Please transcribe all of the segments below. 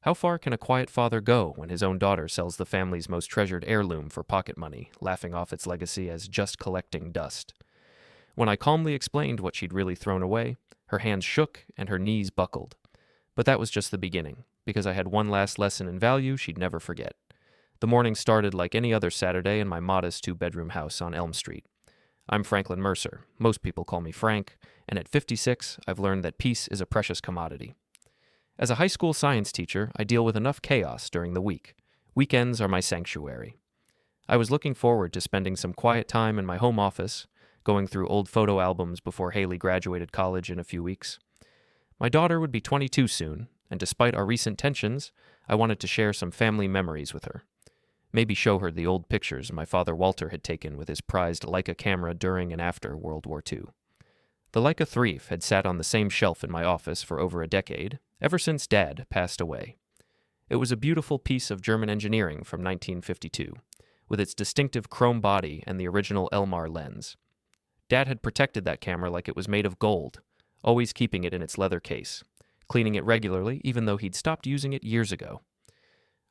How far can a quiet father go when his own daughter sells the family's most treasured heirloom for pocket money, laughing off its legacy as just collecting dust? When I calmly explained what she'd really thrown away, her hands shook and her knees buckled. But that was just the beginning, because I had one last lesson in value she'd never forget. The morning started like any other Saturday in my modest two-bedroom house on Elm Street. I'm Franklin Mercer. Most people call me Frank, and at 56, I've learned that peace is a precious commodity. As a high school science teacher, I deal with enough chaos during the week. Weekends are my sanctuary. I was looking forward to spending some quiet time in my home office, going through old photo albums before Hailey graduated college in a few weeks. My daughter would be 22 soon, and despite our recent tensions, I wanted to share some family memories with her. Maybe show her the old pictures my father Walter had taken with his prized Leica camera during and after World War II. The Leica IIIf had sat on the same shelf in my office for over a decade, ever since Dad passed away. It was a beautiful piece of German engineering from 1952, with its distinctive chrome body and the original Elmar lens. Dad had protected that camera like it was made of gold, always keeping it in its leather case, cleaning it regularly even though he'd stopped using it years ago.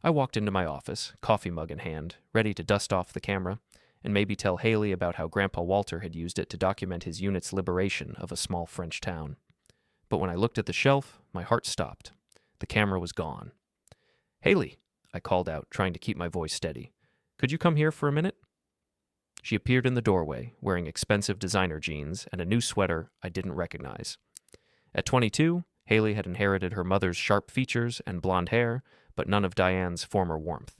I walked into my office, coffee mug in hand, ready to dust off the camera, and maybe tell Hailey about how Grandpa Walter had used it to document his unit's liberation of a small French town. But when I looked at the shelf, my heart stopped. The camera was gone. "Hailey," I called out, trying to keep my voice steady. "Could you come here for a minute?" She appeared in the doorway, wearing expensive designer jeans and a new sweater I didn't recognize. At 22, Hailey had inherited her mother's sharp features and blonde hair, but none of Diane's former warmth.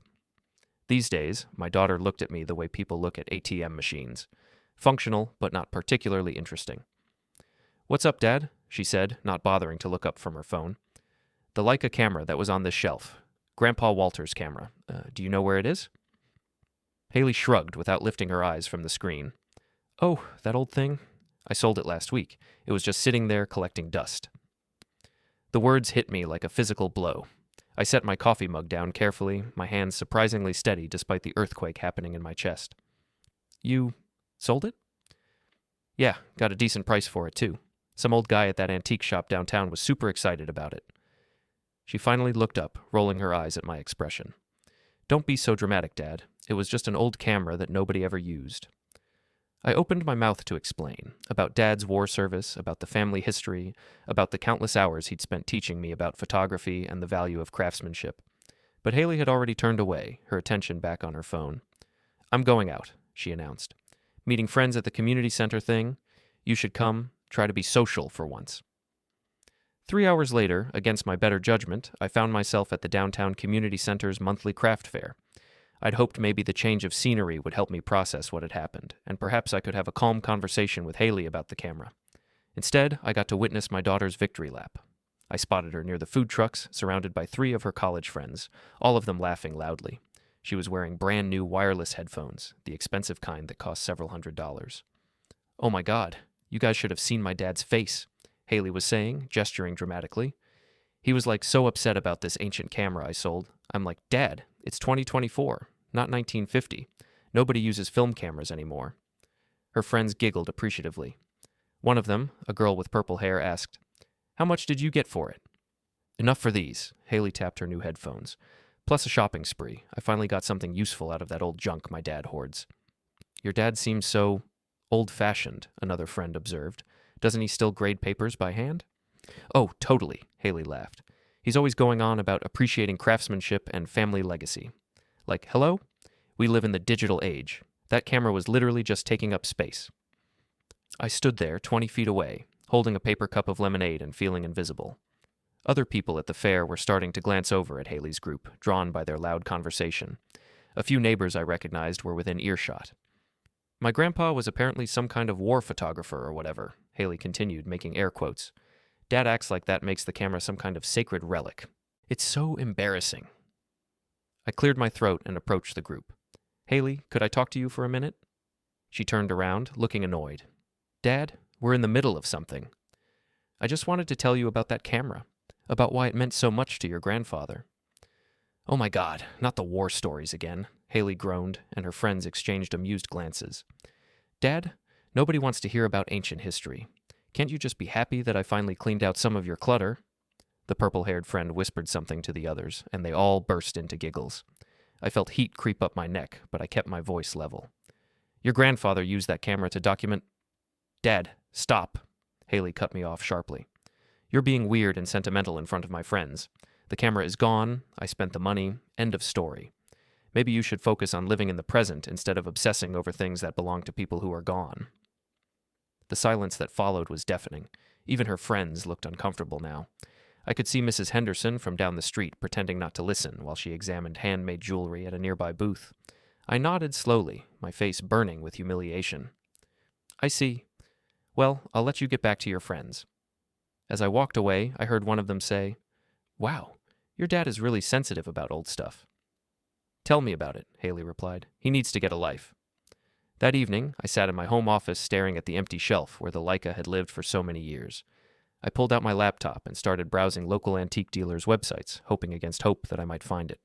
These days, my daughter looked at me the way people look at ATM machines. Functional, but not particularly interesting. "What's up, Dad?" she said, not bothering to look up from her phone. "The Leica camera that was on this shelf. Grandpa Walter's camera. Do you know where it is?" Hailey shrugged without lifting her eyes from the screen. "Oh, that old thing? I sold it last week. It was just sitting there collecting dust." The words hit me like a physical blow. I set my coffee mug down carefully, my hands surprisingly steady despite the earthquake happening in my chest. "You sold it?" "Yeah, got a decent price for it, too. Some old guy at that antique shop downtown was super excited about it." She finally looked up, rolling her eyes at my expression. "Don't be so dramatic, Dad. It was just an old camera that nobody ever used." I opened my mouth to explain, about Dad's war service, about the family history, about the countless hours he'd spent teaching me about photography and the value of craftsmanship. But Hailey had already turned away, her attention back on her phone. "I'm going out," she announced. "Meeting friends at the community center thing. You should come, try to be social for once." 3 hours later, against my better judgment, I found myself at the downtown community center's monthly craft fair. I'd hoped maybe the change of scenery would help me process what had happened, and perhaps I could have a calm conversation with Hailey about the camera. Instead, I got to witness my daughter's victory lap. I spotted her near the food trucks, surrounded by 3 of her college friends, all of them laughing loudly. She was wearing brand new wireless headphones, the expensive kind that cost several $100s. "Oh my God, you guys should have seen my dad's face," Hailey was saying, gesturing dramatically. "He was like so upset about this ancient camera I sold. I'm like, Dad, it's 2024, not 1950. Nobody uses film cameras anymore." Her friends giggled appreciatively. One of them, a girl with purple hair, asked, "How much did you get for it?" "Enough for these," Hailey tapped her new headphones. "Plus a shopping spree. I finally got something useful out of that old junk my dad hoards." "Your dad seems so old-fashioned," another friend observed. "Doesn't he still grade papers by hand?" "Oh, totally," Hailey laughed. "He's always going on about appreciating craftsmanship and family legacy. Like, hello? We live in the digital age. That camera was literally just taking up space." I stood there 20 feet away, holding a paper cup of lemonade and feeling invisible. Other people at the fair were starting to glance over at Hailey's group, drawn by their loud conversation. A few neighbors I recognized were within earshot. "My grandpa was apparently some kind of war photographer or whatever," Hailey continued, making air quotes. "Dad acts like that makes the camera some kind of sacred relic. It's so embarrassing." I cleared my throat and approached the group. "Hailey, could I talk to you for a minute?" She turned around, looking annoyed. "Dad, we're in the middle of something." "I just wanted to tell you about that camera, about why it meant so much to your grandfather." "Oh my God, not the war stories again," Hailey groaned, and her friends exchanged amused glances. "Dad, nobody wants to hear about ancient history. Can't you just be happy that I finally cleaned out some of your clutter?" The purple-haired friend whispered something to the others, and they all burst into giggles. I felt heat creep up my neck, but I kept my voice level. Your grandfather used that camera to document... Dad, stop. Hailey cut me off sharply. You're being weird and sentimental in front of my friends. The camera is gone, I spent the money, end of story. Maybe you should focus on living in the present instead of obsessing over things that belong to people who are gone. The silence that followed was deafening. Even her friends looked uncomfortable now. I could see Mrs. Henderson from down the street pretending not to listen while she examined handmade jewelry at a nearby booth. I nodded slowly, my face burning with humiliation. I see. Well, I'll let you get back to your friends. As I walked away, I heard one of them say, Wow, your dad is really sensitive about old stuff. Tell me about it, Hailey replied. He needs to get a life. That evening, I sat in my home office staring at the empty shelf where the Leica had lived for so many years. I pulled out my laptop and started browsing local antique dealers' websites, hoping against hope that I might find it.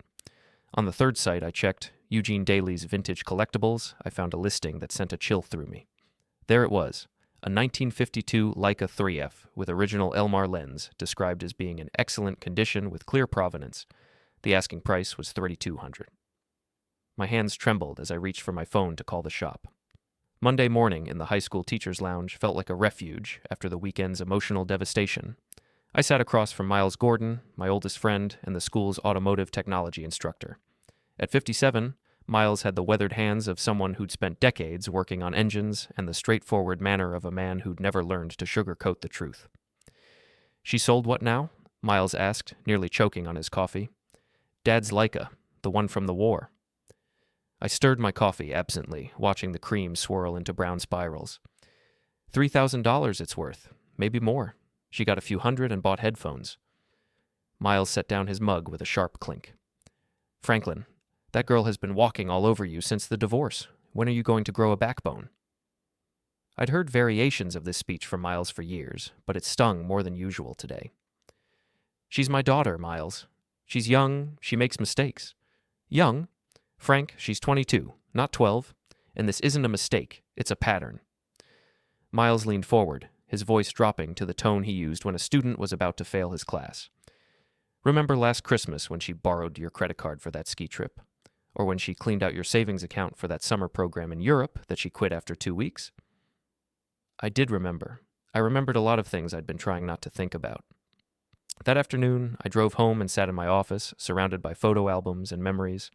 On the third site I checked, Eugene Daly's Vintage Collectibles, I found a listing that sent a chill through me. There it was, a 1952 Leica IIIf with original Elmar lens, described as being in excellent condition with clear provenance. The asking price was $3,200. My hands trembled as I reached for my phone to call the shop. Monday morning in the high school teacher's lounge felt like a refuge after the weekend's emotional devastation. I sat across from Miles Gordon, my oldest friend, and the school's automotive technology instructor. At 57, Miles had the weathered hands of someone who'd spent decades working on engines and the straightforward manner of a man who'd never learned to sugarcoat the truth. She sold what now? Miles asked, nearly choking on his coffee. Dad's Leica, the one from the war. I stirred my coffee absently, watching the cream swirl into brown spirals. $3,000 it's worth, maybe more. She got a few hundred and bought headphones. Miles set down his mug with a sharp clink. Franklin, that girl has been walking all over you since the divorce. When are you going to grow a backbone? I'd heard variations of this speech from Miles for years, but it stung more than usual today. She's my daughter, Miles. She's young, she makes mistakes. Young? Frank, she's 22, not 12, and this isn't a mistake, it's a pattern. Miles leaned forward, his voice dropping to the tone he used when a student was about to fail his class. Remember last Christmas when she borrowed your credit card for that ski trip? Or when she cleaned out your savings account for that summer program in Europe that she quit after 2 weeks? I did remember. I remembered a lot of things I'd been trying not to think about. That afternoon, I drove home and sat in my office, surrounded by photo albums and memories.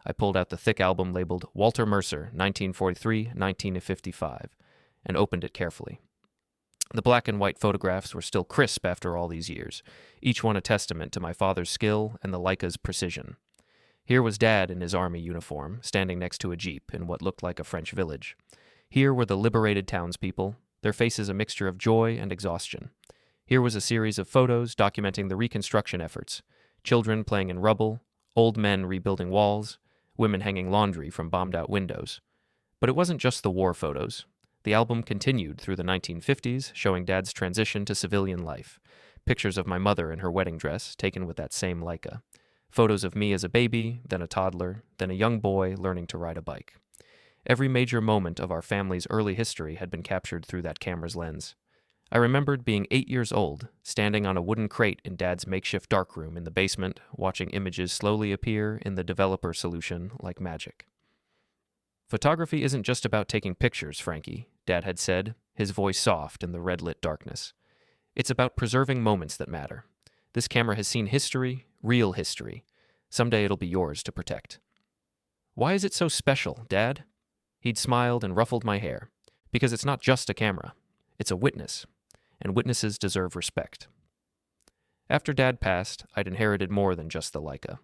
I pulled out the thick album labeled Walter Mercer, 1943-1955, and opened it carefully. The black and white photographs were still crisp after all these years, each one a testament to my father's skill and the Leica's precision. Here was Dad in his army uniform, standing next to a jeep in what looked like a French village. Here were the liberated townspeople, their faces a mixture of joy and exhaustion. Here was a series of photos documenting the reconstruction efforts, children playing in rubble, old men rebuilding walls, women hanging laundry from bombed-out windows. But it wasn't just the war photos. The album continued through the 1950s, showing Dad's transition to civilian life. Pictures of my mother in her wedding dress, taken with that same Leica. Photos of me as a baby, then a toddler, then a young boy learning to ride a bike. Every major moment of our family's early history had been captured through that camera's lens. I remembered being 8 years old, standing on a wooden crate in Dad's makeshift darkroom in the basement, watching images slowly appear in the developer solution like magic. Photography isn't just about taking pictures, Frankie, Dad had said, his voice soft in the red-lit darkness. It's about preserving moments that matter. This camera has seen history, real history. Someday it'll be yours to protect. Why is it so special, Dad? He'd smiled and ruffled my hair. Because it's not just a camera. It's a witness. And witnesses deserve respect. After Dad passed, I'd inherited more than just the Leica.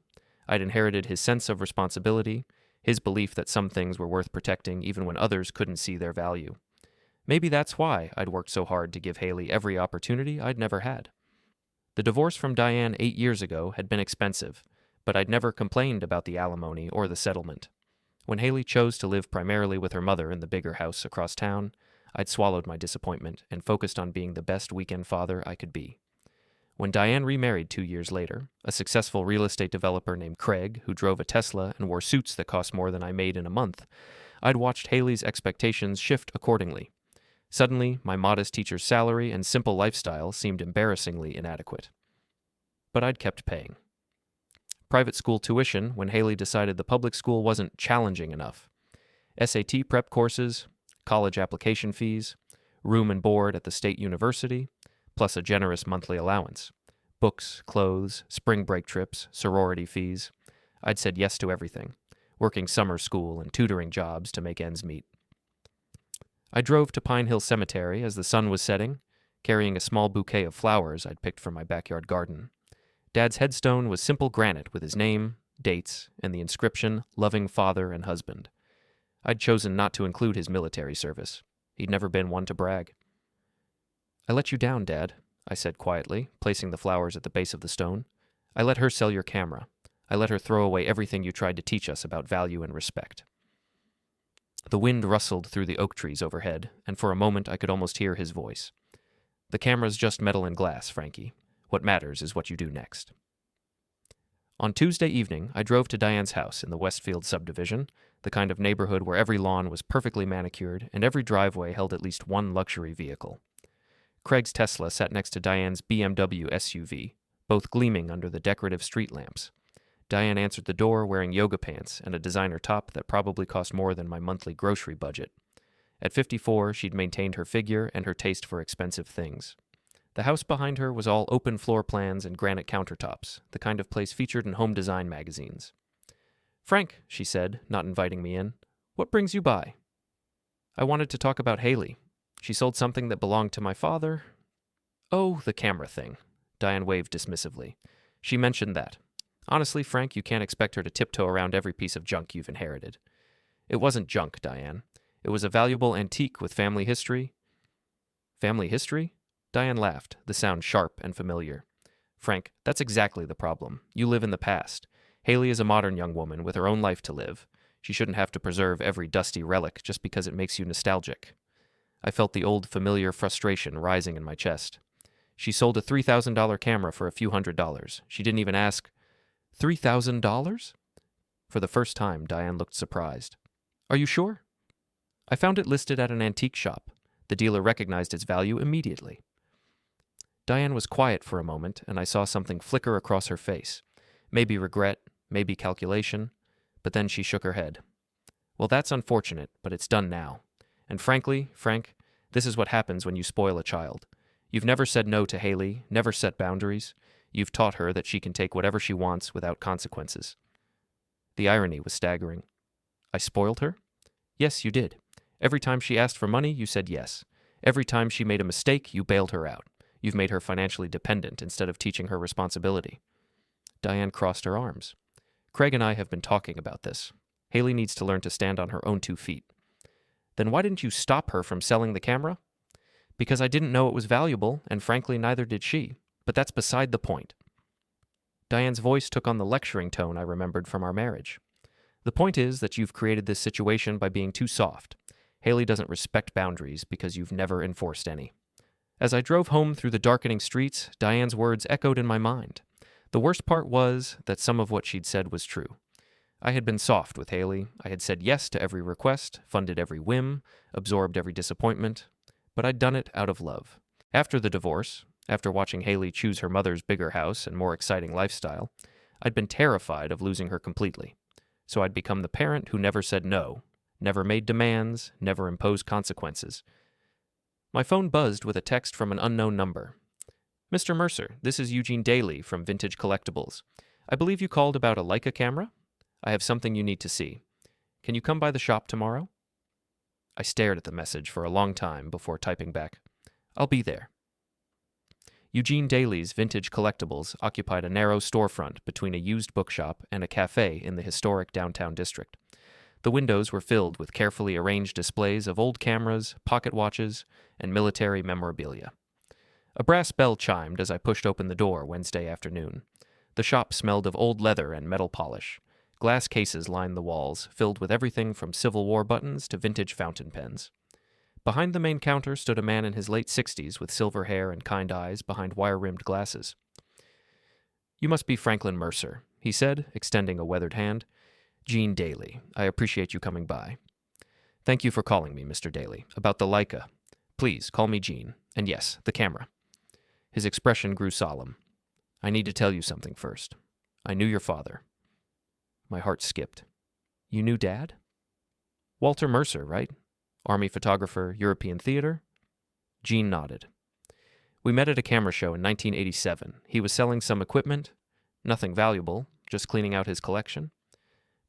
I'd inherited his sense of responsibility, his belief that some things were worth protecting even when others couldn't see their value. Maybe that's why I'd worked so hard to give Hailey every opportunity I'd never had. The divorce from Diane 8 years ago had been expensive, but I'd never complained about the alimony or the settlement. When Hailey chose to live primarily with her mother in the bigger house across town, I'd swallowed my disappointment and focused on being the best weekend father I could be. When Diane remarried 2 years later, a successful real estate developer named Craig, who drove a Tesla and wore suits that cost more than I made in a month, I'd watched Hailey's expectations shift accordingly. Suddenly, my modest teacher's salary and simple lifestyle seemed embarrassingly inadequate. but I'd kept paying. Private school tuition when Hailey decided the public school wasn't challenging enough. SAT prep courses, college application fees, room and board at the state university, plus a generous monthly allowance. Books, clothes, spring break trips, sorority fees. I'd said yes to everything, working summer school and tutoring jobs to make ends meet. I drove to Pine Hill Cemetery as the sun was setting, carrying a small bouquet of flowers I'd picked from my backyard garden. Dad's headstone was simple granite with his name, dates, and the inscription, "Loving Father and Husband." I'd chosen not to include his military service. He'd never been one to brag. "I let you down, Dad," I said quietly, placing the flowers at the base of the stone. "I let her sell your camera. I let her throw away everything you tried to teach us about value and respect." The wind rustled through the oak trees overhead, and for a moment I could almost hear his voice. "The camera's just metal and glass, Frankie. What matters is what you do next." On Tuesday evening, I drove to Diane's house in the Westfield subdivision, the kind of neighborhood where every lawn was perfectly manicured and every driveway held at least one luxury vehicle. Craig's Tesla sat next to Diane's BMW SUV, both gleaming under the decorative street lamps. Diane answered the door wearing yoga pants and a designer top that probably cost more than my monthly grocery budget. At 54, she'd maintained her figure and her taste for expensive things. The house behind her was all open floor plans and granite countertops, the kind of place featured in home design magazines. "Frank," she said, not inviting me in, "what brings you by?" "I wanted to talk about Hailey. She sold something that belonged to my father." "Oh, the camera thing." Diane waved dismissively. "She mentioned that. Honestly, Frank, you can't expect her to tiptoe around every piece of junk you've inherited." "It wasn't junk, Diane. It was a valuable antique with family history." "Family history?" Diane laughed, the sound sharp and familiar. "Frank, that's exactly the problem. You live in the past. Hailey is a modern young woman with her own life to live. She shouldn't have to preserve every dusty relic just because it makes you nostalgic." I felt the old familiar frustration rising in my chest. "She sold a $3,000 camera for a few $100s. She didn't even ask." $3,000? For the first time, Diane looked surprised. "Are you sure?" "I found it listed at an antique shop. The dealer recognized its value immediately." Diane was quiet for a moment, and I saw something flicker across her face. Maybe regret, maybe calculation, but then she shook her head. "Well, that's unfortunate, but it's done now. And frankly, Frank, this is what happens when you spoil a child. You've never said no to Hailey, never set boundaries. You've taught her that she can take whatever she wants without consequences." The irony was staggering. "I spoiled her?" "Yes, you did. Every time she asked for money, you said yes. Every time she made a mistake, you bailed her out. You've made her financially dependent instead of teaching her responsibility." Diane crossed her arms. "Craig and I have been talking about this. Hailey needs to learn to stand on her own 2 feet. "Then why didn't you stop her from selling the camera?" "Because I didn't know it was valuable, and frankly neither did she. But that's beside the point." Diane's voice took on the lecturing tone I remembered from our marriage. "The point is that you've created this situation by being too soft. Hailey doesn't respect boundaries because you've never enforced any." As I drove home through the darkening streets, Diane's words echoed in my mind. The worst part was that some of what she'd said was true. I had been soft with Hailey. I had said yes to every request, funded every whim, absorbed every disappointment, but I'd done it out of love. After the divorce, after watching Hailey choose her mother's bigger house and more exciting lifestyle, I'd been terrified of losing her completely. So I'd become the parent who never said no, never made demands, never imposed consequences. My phone buzzed with a text from an unknown number. "Mr. Mercer, this is Eugene Daly from Vintage Collectibles. I believe you called about a Leica camera? I have something you need to see. Can you come by the shop tomorrow?" I stared at the message for a long time before typing back, "I'll be there." Eugene Daly's Vintage Collectibles occupied a narrow storefront between a used bookshop and a cafe in the historic downtown district. The windows were filled with carefully arranged displays of old cameras, pocket watches, and military memorabilia. A brass bell chimed as I pushed open the door Wednesday afternoon. The shop smelled of old leather and metal polish. Glass cases lined the walls, filled with everything from Civil War buttons to vintage fountain pens. Behind the main counter stood a man in his late 60s with silver hair and kind eyes behind wire-rimmed glasses. "You must be Franklin Mercer," he said, extending a weathered hand. "Gene Daly. I appreciate you coming by." "Thank you for calling me, Mr. Daly. About the Leica. Please, call me Gene. And yes, the camera." His expression grew solemn. I need to tell you something first. I knew your father. My heart skipped. You knew Dad? Walter Mercer, right? Army photographer, European theater? Jean nodded. We met at a camera show in 1987. He was selling some equipment, nothing valuable, just cleaning out his collection.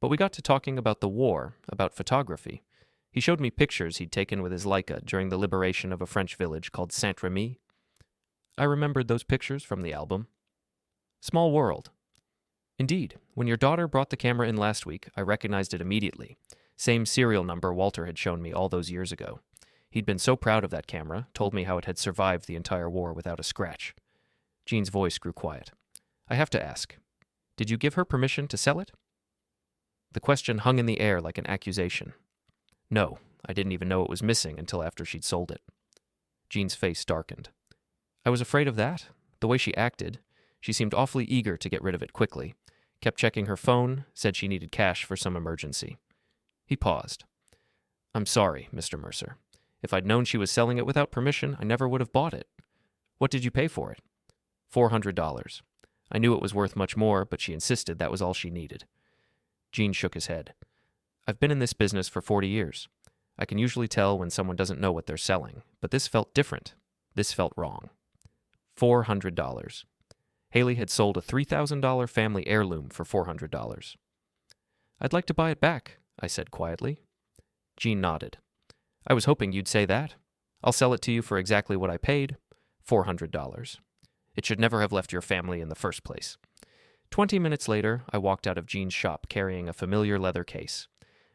But we got to talking about the war, about photography. He showed me pictures he'd taken with his Leica during the liberation of a French village called Saint-Rémy. I remembered those pictures from the album. Small world. Indeed, when your daughter brought the camera in last week, I recognized it immediately. Same serial number Walter had shown me all those years ago. He'd been so proud of that camera, told me how it had survived the entire war without a scratch. Jean's voice grew quiet. I have to ask, did you give her permission to sell it? The question hung in the air like an accusation. No, I didn't even know it was missing until after she'd sold it. Jean's face darkened. I was afraid of that. The way she acted, she seemed awfully eager to get rid of it quickly. Kept checking her phone, said she needed cash for some emergency. He paused. I'm sorry, Mr. Mercer. If I'd known she was selling it without permission, I never would have bought it. What did you pay for it? $400. I knew it was worth much more, but she insisted that was all she needed. Jean shook his head. I've been in this business for 40 years. I can usually tell when someone doesn't know what they're selling, but this felt different. This felt wrong. $400. Hailey had sold a $3,000 family heirloom for $400. I'd like to buy it back, I said quietly. Jean nodded. I was hoping you'd say that. I'll sell it to you for exactly what I paid, $400. It should never have left your family in the first place. 20 minutes later, I walked out of Jean's shop carrying a familiar leather case.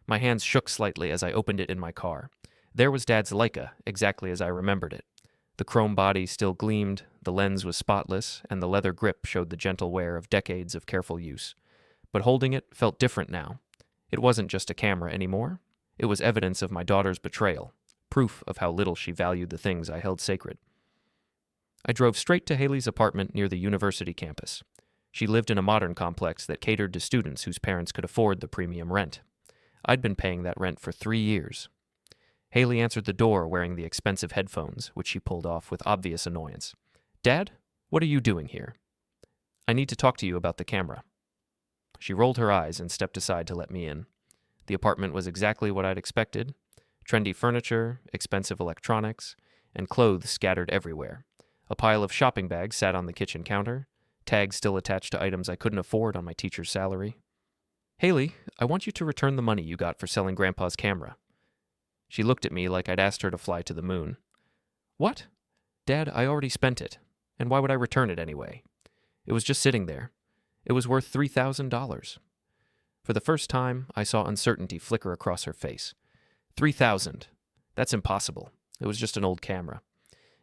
My hands shook slightly as I opened it in my car. There was Dad's Leica, exactly as I remembered it. The chrome body still gleamed, the lens was spotless, and the leather grip showed the gentle wear of decades of careful use. But holding it felt different now. It wasn't just a camera anymore. It was evidence of my daughter's betrayal, proof of how little she valued the things I held sacred. I drove straight to Hailey's apartment near the university campus. She lived in a modern complex that catered to students whose parents could afford the premium rent. I'd been paying that rent for 3 years. Hailey answered the door wearing the expensive headphones, which she pulled off with obvious annoyance. Dad, what are you doing here? I need to talk to you about the camera. She rolled her eyes and stepped aside to let me in. The apartment was exactly what I'd expected. Trendy furniture, expensive electronics, and clothes scattered everywhere. A pile of shopping bags sat on the kitchen counter, tags still attached to items I couldn't afford on my teacher's salary. Hailey, I want you to return the money you got for selling Grandpa's camera. She looked at me like I'd asked her to fly to the moon. What? Dad, I already spent it. And why would I return it anyway? It was just sitting there. It was worth $3,000. For the first time, I saw uncertainty flicker across her face. $3,000. That's impossible. It was just an old camera.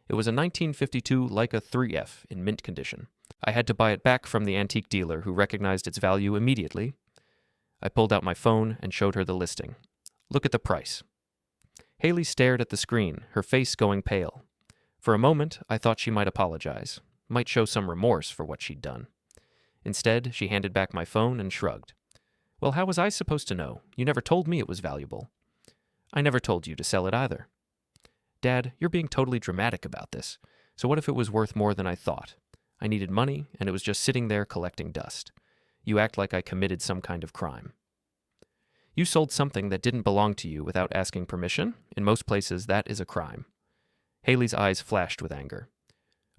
It was a 1952 Leica IIIf in mint condition. I had to buy it back from the antique dealer who recognized its value immediately. I pulled out my phone and showed her the listing. Look at the price. Hailey stared at the screen, her face going pale. For a moment, I thought she might apologize, might show some remorse for what she'd done. Instead, she handed back my phone and shrugged. Well, how was I supposed to know? You never told me it was valuable. I never told you to sell it either. Dad, you're being totally dramatic about this. So what if it was worth more than I thought? I needed money, and it was just sitting there collecting dust. You act like I committed some kind of crime. You sold something that didn't belong to you without asking permission. In most places, that is a crime. Hailey's eyes flashed with anger.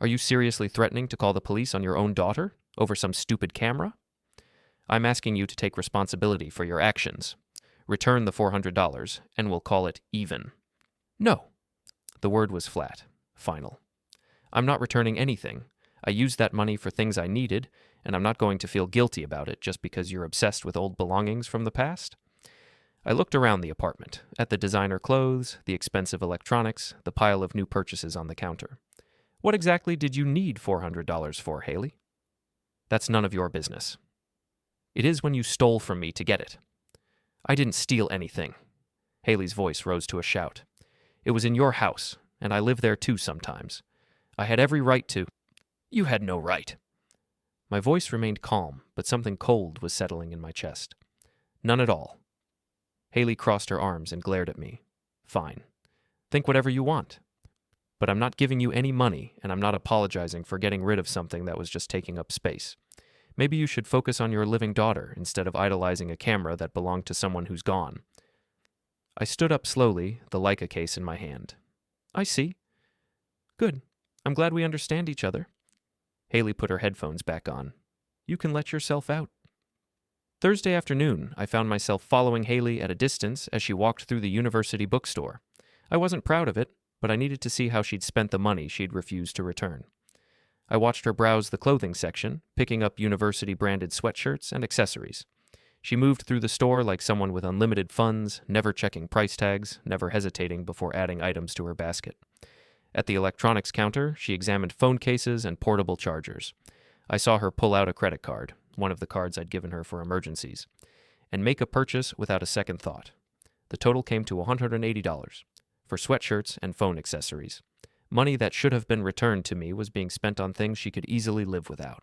Are you seriously threatening to call the police on your own daughter over some stupid camera? I'm asking you to take responsibility for your actions. Return the $400, and we'll call it even. No. The word was flat, final. I'm not returning anything. I used that money for things I needed, and I'm not going to feel guilty about it just because you're obsessed with old belongings from the past. I looked around the apartment, at the designer clothes, the expensive electronics, the pile of new purchases on the counter. What exactly did you need $400 for, Hailey? That's none of your business. It is when you stole from me to get it. I didn't steal anything. Hailey's voice rose to a shout. It was in your house, and I live there too sometimes. I had every right to. You had no right. My voice remained calm, but something cold was settling in my chest. None at all. Hailey crossed her arms and glared at me. Fine. Think whatever you want. But I'm not giving you any money, and I'm not apologizing for getting rid of something that was just taking up space. Maybe you should focus on your living daughter instead of idolizing a camera that belonged to someone who's gone. I stood up slowly, the Leica case in my hand. I see. Good. I'm glad we understand each other. Hailey put her headphones back on. You can let yourself out. Thursday afternoon, I found myself following Hailey at a distance as she walked through the university bookstore. I wasn't proud of it, but I needed to see how she'd spent the money she'd refused to return. I watched her browse the clothing section, picking up university-branded sweatshirts and accessories. She moved through the store like someone with unlimited funds, never checking price tags, never hesitating before adding items to her basket. At the electronics counter, she examined phone cases and portable chargers. I saw her pull out a credit card, one of the cards I'd given her for emergencies, and make a purchase without a second thought. The total came to $180 for sweatshirts and phone accessories. Money that should have been returned to me was being spent on things she could easily live without.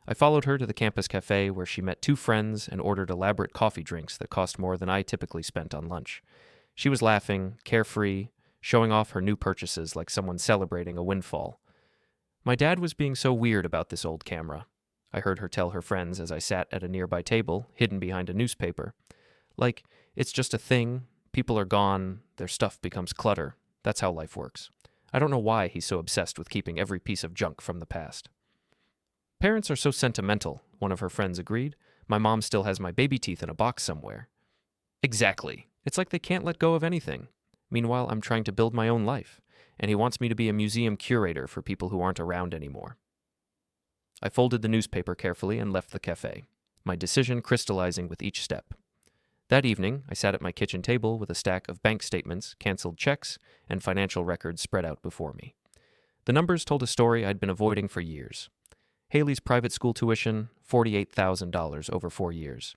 I followed her to the campus cafe where she met two friends and ordered elaborate coffee drinks that cost more than I typically spent on lunch. She was laughing, carefree, showing off her new purchases like someone celebrating a windfall. My dad was being so weird about this old camera, I heard her tell her friends as I sat at a nearby table, hidden behind a newspaper. Like, it's just a thing, people are gone, their stuff becomes clutter. That's how life works. I don't know why he's so obsessed with keeping every piece of junk from the past. Parents are so sentimental, one of her friends agreed. My mom still has my baby teeth in a box somewhere. Exactly. It's like they can't let go of anything. Meanwhile, I'm trying to build my own life, and he wants me to be a museum curator for people who aren't around anymore. I folded the newspaper carefully and left the cafe, my decision crystallizing with each step. That evening, I sat at my kitchen table with a stack of bank statements, canceled checks, and financial records spread out before me. The numbers told a story I'd been avoiding for years. Hailey's private school tuition, $48,000 over 4 years.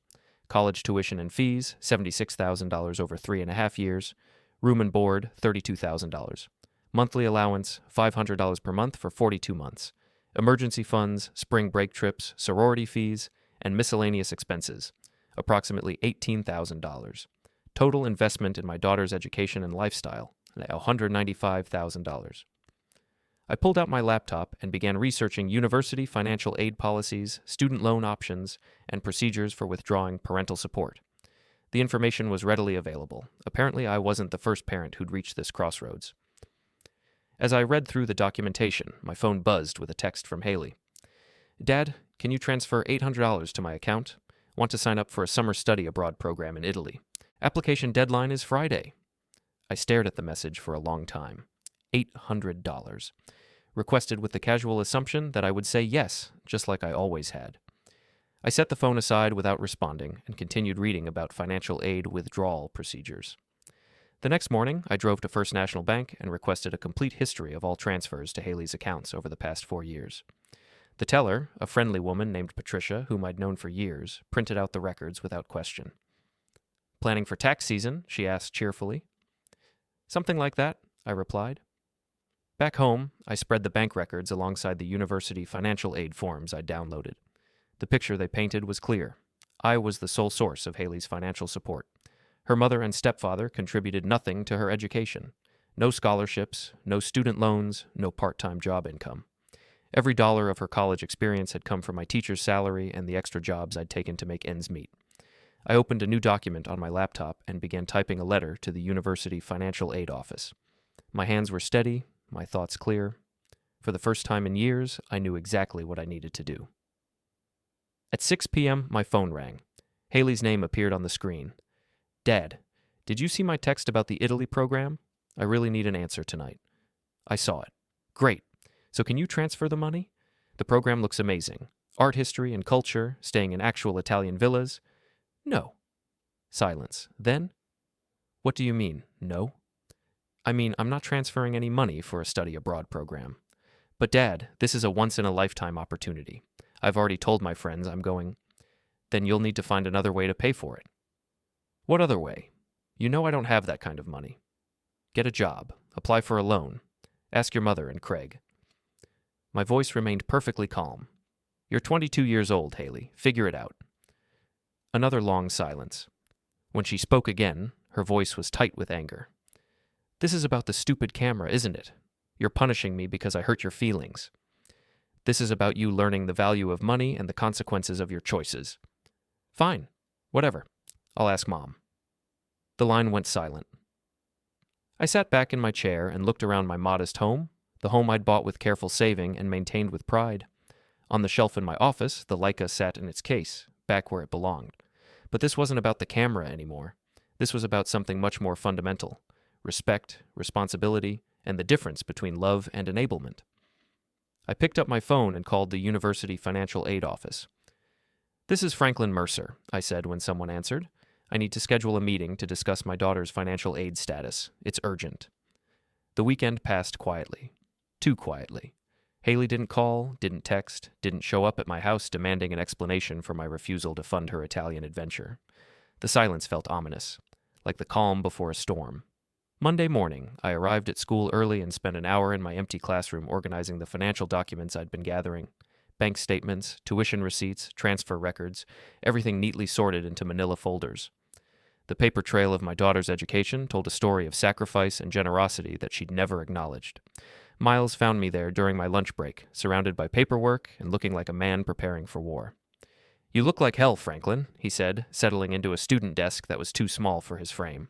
College tuition and fees, $76,000 over 3.5 years. Room and board, $32,000. Monthly allowance, $500 per month for 42 months. Emergency funds, spring break trips, sorority fees, and miscellaneous expenses, approximately $18,000. Total investment in my daughter's education and lifestyle, $195,000. I pulled out my laptop and began researching university financial aid policies, student loan options, and procedures for withdrawing parental support. The information was readily available. Apparently, I wasn't the first parent who'd reached this crossroads. As I read through the documentation, my phone buzzed with a text from Hailey. Dad, can you transfer $800 to my account? Want to sign up for a summer study abroad program in Italy. Application deadline is Friday. I stared at the message for a long time. $800. Requested with the casual assumption that I would say yes, just like I always had. I set the phone aside without responding and continued reading about financial aid withdrawal procedures. The next morning, I drove to First National Bank and requested a complete history of all transfers to Hailey's accounts over the past 4 years. The teller, a friendly woman named Patricia, whom I'd known for years, printed out the records without question. Planning for tax season? She asked cheerfully. Something like that, I replied. Back home, I spread the bank records alongside the university financial aid forms I'd downloaded. The picture they painted was clear. I was the sole source of Hailey's financial support. Her mother and stepfather contributed nothing to her education. No scholarships, no student loans, no part-time job income. Every dollar of her college experience had come from my teacher's salary and the extra jobs I'd taken to make ends meet. I opened a new document on my laptop and began typing a letter to the university financial aid office. My hands were steady, my thoughts clear. For the first time in years, I knew exactly what I needed to do. At 6 p.m., my phone rang. Hailey's name appeared on the screen. Dad, did you see my text about the Italy program? I really need an answer tonight. I saw it. Great. So can you transfer the money? The program looks amazing. Art history and culture, staying in actual Italian villas. No. Silence. Then? What do you mean, no? I mean, I'm not transferring any money for a study abroad program. But Dad, this is a once-in-a-lifetime opportunity. I've already told my friends I'm going. Then you'll need to find another way to pay for it. What other way? You know I don't have that kind of money. Get a job. Apply for a loan. Ask your mother and Craig. My voice remained perfectly calm. You're 22 years old, Hailey. Figure it out. Another long silence. When she spoke again, her voice was tight with anger. This is about the stupid camera, isn't it? You're punishing me because I hurt your feelings. This is about you learning the value of money and the consequences of your choices. Fine. Whatever. I'll ask Mom. The line went silent. I sat back in my chair and looked around my modest home, the home I'd bought with careful saving and maintained with pride. On the shelf in my office, the Leica sat in its case, back where it belonged. But this wasn't about the camera anymore. This was about something much more fundamental: respect, responsibility, and the difference between love and enablement. I picked up my phone and called the University Financial Aid Office. "This is Franklin Mercer," I said when someone answered. "I need to schedule a meeting to discuss my daughter's financial aid status. It's urgent." The weekend passed quietly. Too quietly. Hailey didn't call, didn't text, didn't show up at my house demanding an explanation for my refusal to fund her Italian adventure. The silence felt ominous, like the calm before a storm. Monday morning, I arrived at school early and spent an hour in my empty classroom organizing the financial documents I'd been gathering. Bank statements, tuition receipts, transfer records, everything neatly sorted into manila folders. The paper trail of my daughter's education told a story of sacrifice and generosity that she'd never acknowledged. Miles found me there during my lunch break, surrounded by paperwork and looking like a man preparing for war. "You look like hell, Franklin," he said, settling into a student desk that was too small for his frame.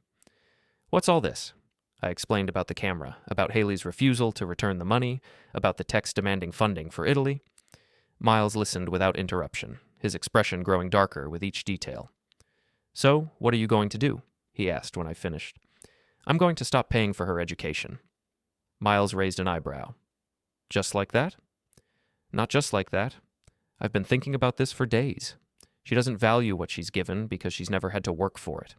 "What's all this?" I explained about the camera, about Hailey's refusal to return the money, about the text demanding funding for Italy. Miles listened without interruption, his expression growing darker with each detail. "So, what are you going to do?" he asked when I finished. "I'm going to stop paying for her education." Miles raised an eyebrow. "Just like that?" "Not just like that. I've been thinking about this for days. She doesn't value what she's given because she's never had to work for it.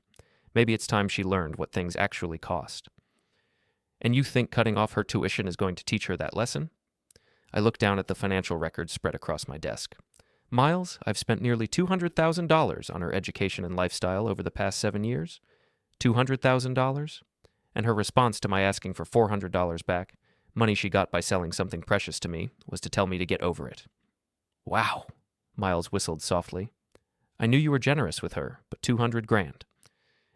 Maybe it's time she learned what things actually cost." "And you think cutting off her tuition is going to teach her that lesson?" I looked down at the financial records spread across my desk. "Miles, I've spent nearly $200,000 on her education and lifestyle over the past 7 years. $200,000? And her response to my asking for $400 back, money she got by selling something precious to me, was to tell me to get over it." "Wow," Miles whistled softly. "I knew you were generous with her, but $200,000.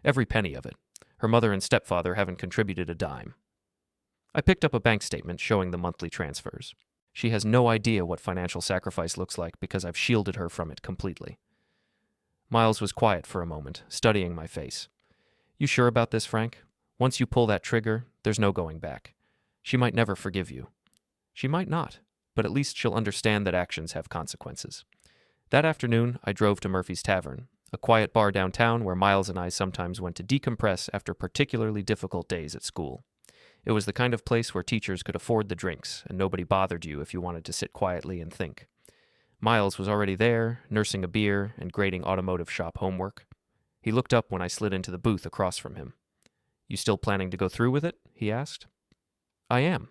Every penny of it. Her mother and stepfather haven't contributed a dime." I picked up a bank statement showing the monthly transfers. She has no idea what financial sacrifice looks like because I've shielded her from it completely. Miles was quiet for a moment, studying my face. "You sure about this, Frank? Once you pull that trigger, there's no going back. She might never forgive you." "She might not, but at least she'll understand that actions have consequences." That afternoon, I drove to Murphy's Tavern, a quiet bar downtown where Miles and I sometimes went to decompress after particularly difficult days at school. It was the kind of place where teachers could afford the drinks, and nobody bothered you if you wanted to sit quietly and think. Miles was already there, nursing a beer and grading automotive shop homework. He looked up when I slid into the booth across from him. "You still planning to go through with it?" he asked. "I am."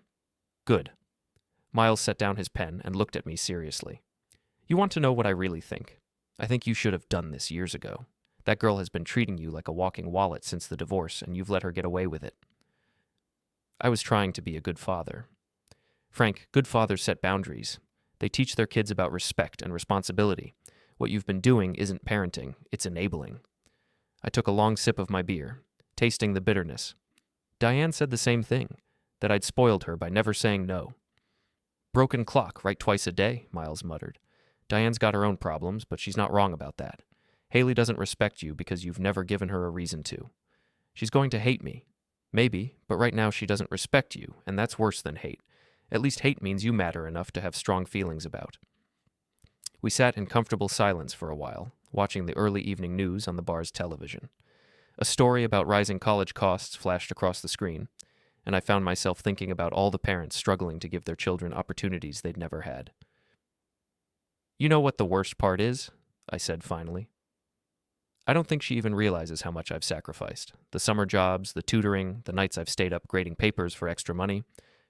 "Good." Miles set down his pen and looked at me seriously. "You want to know what I really think? I think you should have done this years ago. That girl has been treating you like a walking wallet since the divorce, and you've let her get away with it." I was trying to be a good father. Frank, good fathers set boundaries. They teach their kids about respect and responsibility. What you've been doing isn't parenting, it's enabling. I took a long sip of my beer, tasting the bitterness. Diane said the same thing, that I'd spoiled her by never saying no. "Broken clock, right twice a day," Miles muttered. "Diane's got her own problems, but she's not wrong about that. Hailey doesn't respect you because you've never given her a reason to. She's going to hate me. Maybe, but right now she doesn't respect you, and that's worse than hate. At least hate means you matter enough to have strong feelings about." We sat in comfortable silence for a while, watching the early evening news on the bar's television. A story about rising college costs flashed across the screen, and I found myself thinking about all the parents struggling to give their children opportunities they'd never had. "You know what the worst part is?" I said finally. "I don't think she even realizes how much I've sacrificed. The summer jobs, the tutoring, the nights I've stayed up grading papers for extra money.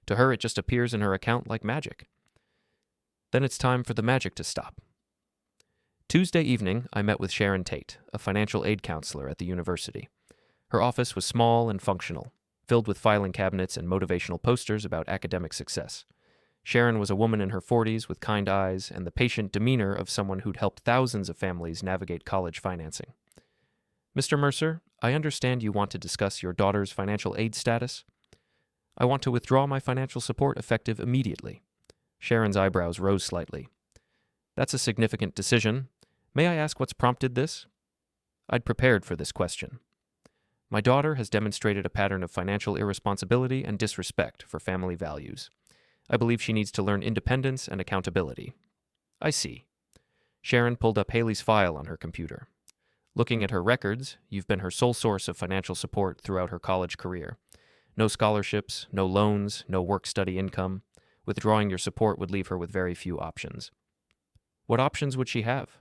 To her, it just appears in her account like magic." "Then it's time for the magic to stop." Tuesday evening, I met with Sharon Tate, a financial aid counselor at the university. Her office was small and functional, filled with filing cabinets and motivational posters about academic success. Sharon was a woman in her 40s with kind eyes and the patient demeanor of someone who'd helped thousands of families navigate college financing. "Mr. Mercer, I understand you want to discuss your daughter's financial aid status." I want to withdraw my financial support effective immediately. Sharon's eyebrows rose slightly. That's a significant decision. May I ask what's prompted this? I'd prepared for this question. My daughter has demonstrated a pattern of financial irresponsibility and disrespect for family values. I believe she needs to learn independence and accountability. I see. Sharon pulled up Hailey's file on her computer. Looking at her records, you've been her sole source of financial support throughout her college career. No scholarships, no loans, no work-study income. Withdrawing your support would leave her with very few options. What options would she have?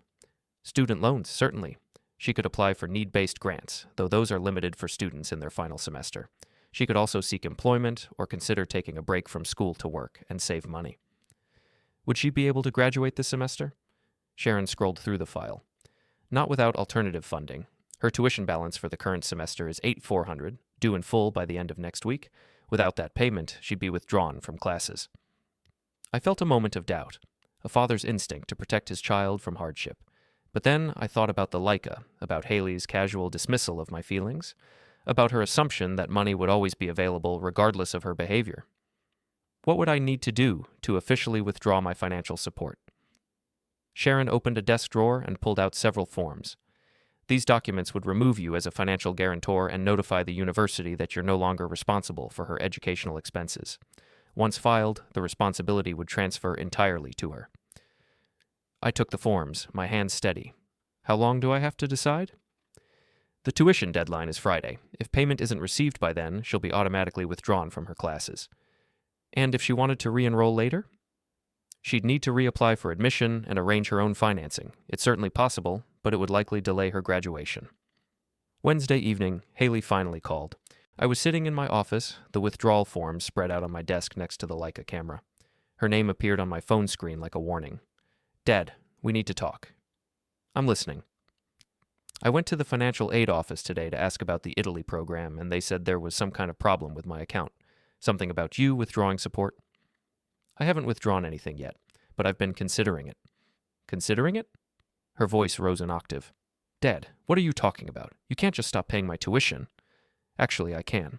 Student loans, certainly. She could apply for need-based grants, though those are limited for students in their final semester. She could also seek employment or consider taking a break from school to work and save money. Would she be able to graduate this semester? Sharon scrolled through the file. Not without alternative funding. Her tuition balance for the current semester is $8,400, due in full by the end of next week. Without that payment, she'd be withdrawn from classes. I felt a moment of doubt, a father's instinct to protect his child from hardship. But then I thought about the Leica, about Hailey's casual dismissal of my feelings, about her assumption that money would always be available regardless of her behavior. What would I need to do to officially withdraw my financial support? Sharon opened a desk drawer and pulled out several forms. These documents would remove you as a financial guarantor and notify the university that you're no longer responsible for her educational expenses. Once filed, the responsibility would transfer entirely to her. I took the forms, my hands steady. How long do I have to decide? The tuition deadline is Friday. If payment isn't received by then, she'll be automatically withdrawn from her classes. And if she wanted to re-enroll later? She'd need to reapply for admission and arrange her own financing. It's certainly possible, but it would likely delay her graduation. Wednesday evening, Hailey finally called. I was sitting in my office, the withdrawal forms spread out on my desk next to the Leica camera. Her name appeared on my phone screen like a warning. Dad, we need to talk. I'm listening. I went to the financial aid office today to ask about the Italy program, and they said there was some kind of problem with my account. Something about you withdrawing support. I haven't withdrawn anything yet, but I've been considering it. Considering it? Her voice rose an octave. Dad, what are you talking about? You can't just stop paying my tuition. Actually, I can.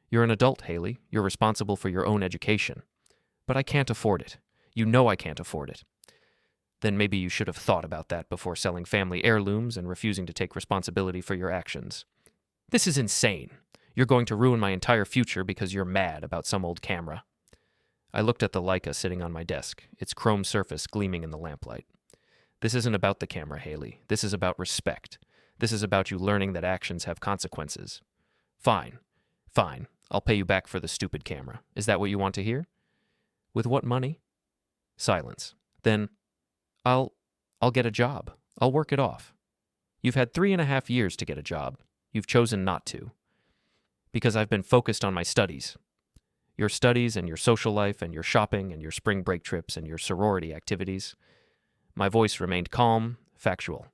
You're an adult, Hailey. You're responsible for your own education. But I can't afford it. You know I can't afford it. Then maybe you should have thought about that before selling family heirlooms and refusing to take responsibility for your actions. This is insane. You're going to ruin my entire future because you're mad about some old camera. I looked at the Leica sitting on my desk, its chrome surface gleaming in the lamplight. This isn't about the camera, Hailey. This is about respect. This is about you learning that actions have consequences. Fine. I'll pay you back for the stupid camera. Is that what you want to hear? With what money? Silence. Then, I'll get a job. I'll work it off. You've had 3.5 years to get a job. You've chosen not to. Because I've been focused on my studies. Your studies and your social life and your shopping and your spring break trips and your sorority activities. My voice remained calm, factual.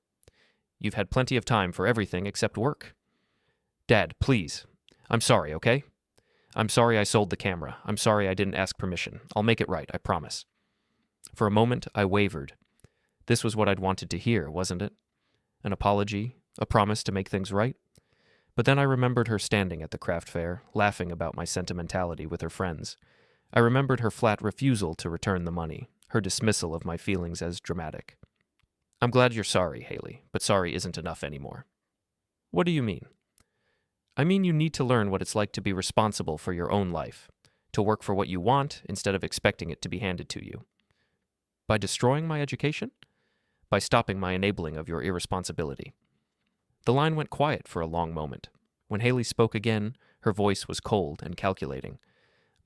You've had plenty of time for everything except work. Dad, please. I'm sorry, okay? I'm sorry I sold the camera. I'm sorry I didn't ask permission. I'll make it right, I promise. For a moment, I wavered. This was what I'd wanted to hear, wasn't it? An apology, a promise to make things right? But then I remembered her standing at the craft fair, laughing about my sentimentality with her friends. I remembered her flat refusal to return the money, her dismissal of my feelings as dramatic. I'm glad you're sorry, Hailey, but sorry isn't enough anymore. What do you mean? I mean you need to learn what it's like to be responsible for your own life, to work for what you want instead of expecting it to be handed to you. By destroying my education? By stopping my enabling of your irresponsibility. The line went quiet for a long moment. When Hailey spoke again, her voice was cold and calculating.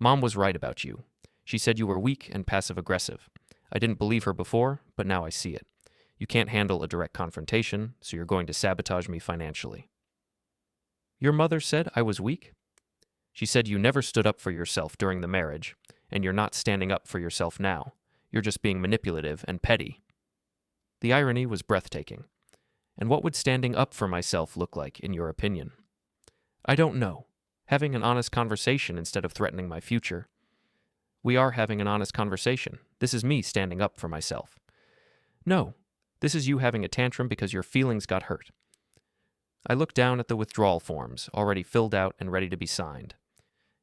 Mom was right about you. She said you were weak and passive-aggressive. I didn't believe her before, but now I see it. You can't handle a direct confrontation, so you're going to sabotage me financially. Your mother said I was weak? She said you never stood up for yourself during the marriage, and you're not standing up for yourself now. You're just being manipulative and petty. The irony was breathtaking. And what would standing up for myself look like, in your opinion? I don't know. Having an honest conversation instead of threatening my future. We are having an honest conversation. This is me standing up for myself. No, this is you having a tantrum because your feelings got hurt. I looked down at the withdrawal forms, already filled out and ready to be signed.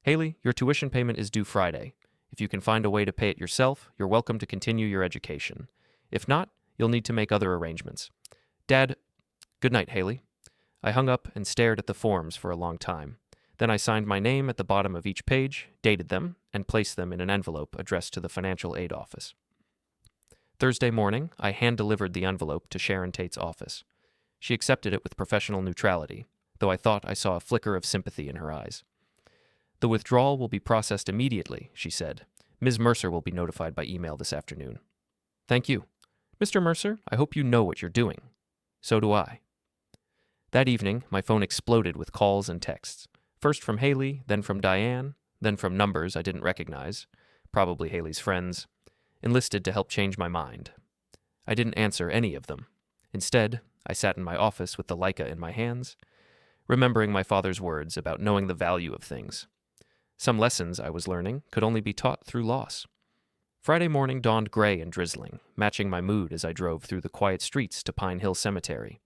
Hailey, your tuition payment is due Friday. If you can find a way to pay it yourself, you're welcome to continue your education. If not, you'll need to make other arrangements. Dad, good night, Hailey. I hung up and stared at the forms for a long time. Then I signed my name at the bottom of each page, dated them, and placed them in an envelope addressed to the financial aid office. Thursday morning, I hand-delivered the envelope to Sharon Tate's office. She accepted it with professional neutrality, though I thought I saw a flicker of sympathy in her eyes. The withdrawal will be processed immediately, she said. Ms. Mercer will be notified by email this afternoon. Thank you. Mr. Mercer, I hope you know what you're doing. So do I. That evening, my phone exploded with calls and texts. First from Hailey, then from Diane, then from numbers I didn't recognize, probably Hailey's friends, enlisted to help change my mind. I didn't answer any of them. Instead, I sat in my office with the Leica in my hands, remembering my father's words about knowing the value of things. Some lessons I was learning could only be taught through loss. Friday morning dawned gray and drizzling, matching my mood as I drove through the quiet streets to Pine Hill Cemetery.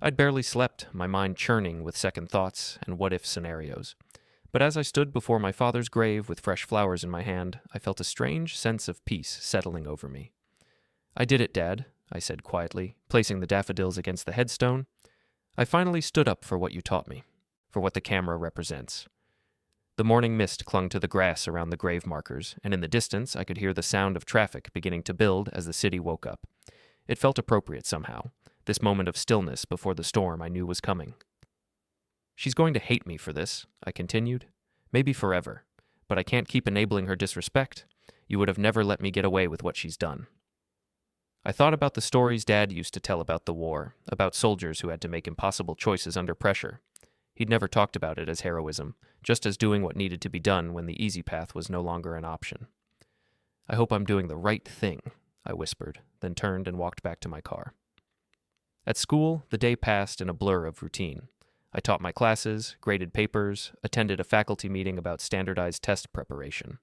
I'd barely slept, my mind churning with second thoughts and what-if scenarios. But as I stood before my father's grave with fresh flowers in my hand, I felt a strange sense of peace settling over me. I did it, Dad, I said quietly, placing the daffodils against the headstone. I finally stood up for what you taught me, for what the camera represents. The morning mist clung to the grass around the grave markers, and in the distance I could hear the sound of traffic beginning to build as the city woke up. It felt appropriate somehow, this moment of stillness before the storm I knew was coming. She's going to hate me for this, I continued. Maybe forever, but I can't keep enabling her disrespect. You would have never let me get away with what she's done. I thought about the stories Dad used to tell about the war, about soldiers who had to make impossible choices under pressure. He'd never talked about it as heroism, just as doing what needed to be done when the easy path was no longer an option. I hope I'm doing the right thing, I whispered, then turned and walked back to my car. At school, the day passed in a blur of routine. I taught my classes, graded papers, attended a faculty meeting about standardized test preparation.